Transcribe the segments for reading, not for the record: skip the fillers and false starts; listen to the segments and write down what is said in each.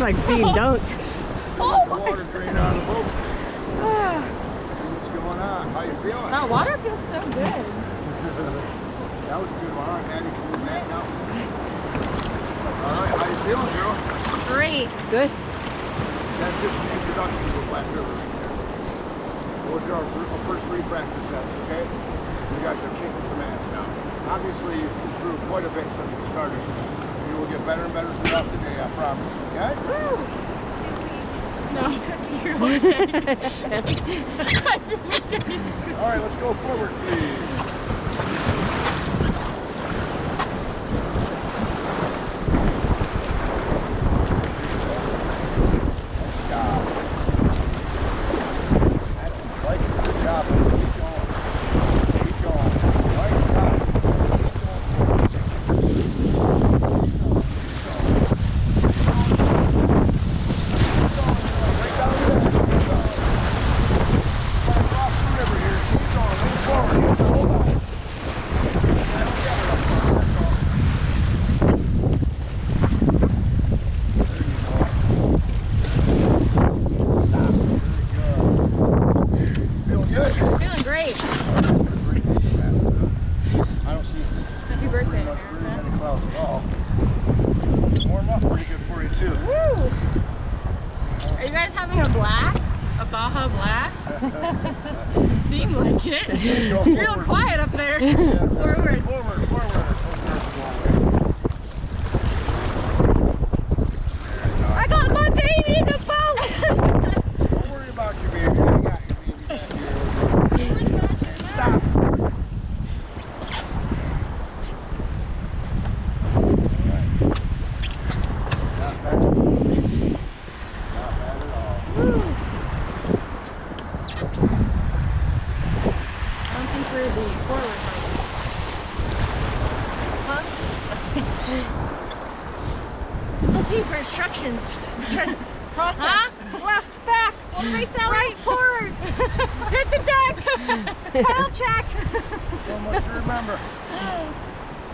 like being dunked. Oh, the water drain out of the boat. What's going on? How you feeling? That water feels so good. That was a good one. All right, Maddie, can you back now? All right, how you feeling, girl? Great. Good. That's just an introduction to the Black River right there. Those are our first 3 practice sets, okay? You guys are kicking some ass now. Obviously, you've improved quite a bit since we started. You will get better and better throughout the day, I promise, okay? Woo! No, you're okay. All right, let's go forward, please. It's real quiet up there. Forward. Forward, forward. I got my baby in the boat! Don't worry about your baby. I got your baby back here. Stop. Alright. Not bad. Not bad at all. Woo. For the forward huh? Listening for instructions. Process. Huh? Left, back. What do they say? Right, forward. Hit the deck. Pedal check. So much to remember.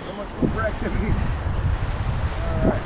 So much room for activities. All right.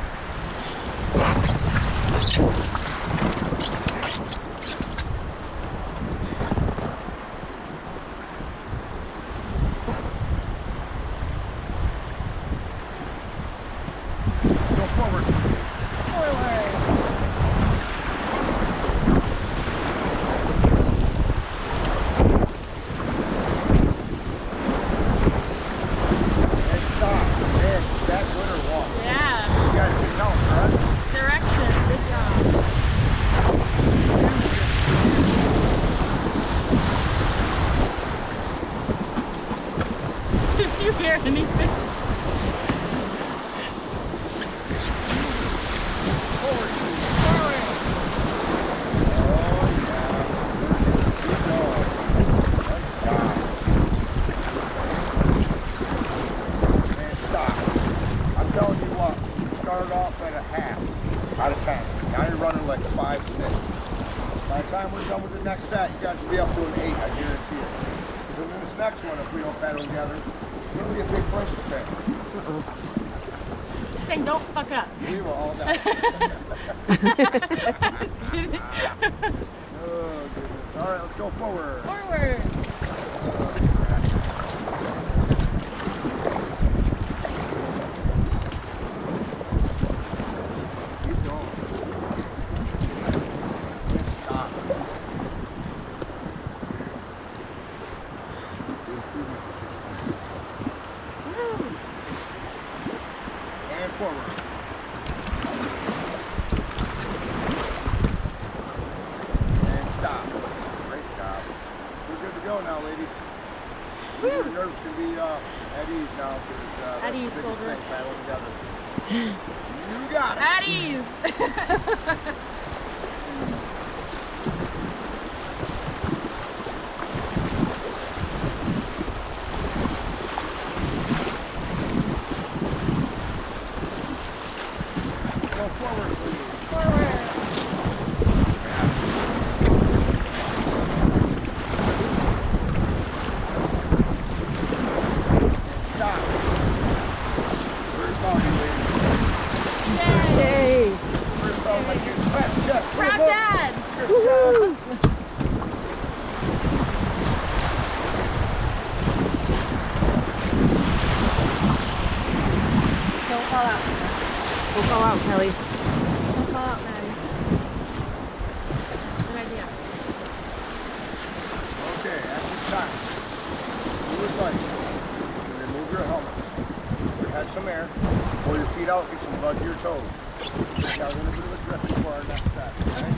Did you hear anything? Forward. Forward. Oh yeah. Keep going. Nice job. And stop. I'm telling you what, you started off at a half out of 10. Now you're running like 5, 6. By the time we're done with the next set, you guys will be up to an 8, I guarantee it. Because in this next one, if we don't battle together, it's going to be a big price to pay. Saying don't fuck up. We will all die. Just kidding. Oh, goodness. All right, let's go forward. Forward. Keep going. Stop. And forward. And stop. Great job. We're good to go now, ladies. Your nerves can be at ease now because At ease, that's the biggest soldier. thing, battle together. You got it. At ease. Go forward, please. Forward. Stop. Where's Bobby, ladies? Yay. Where's Bobby? Proud dad. Woohoo! Don't fall out. Don't fall out, Kelly. Don't fall out, Maddie. Good idea. Okay, at this time, you would like to remove your helmet. You have some air, pull your feet out, get some blood to your toes. Now we're going to do a little bit of a drift before our next step, okay?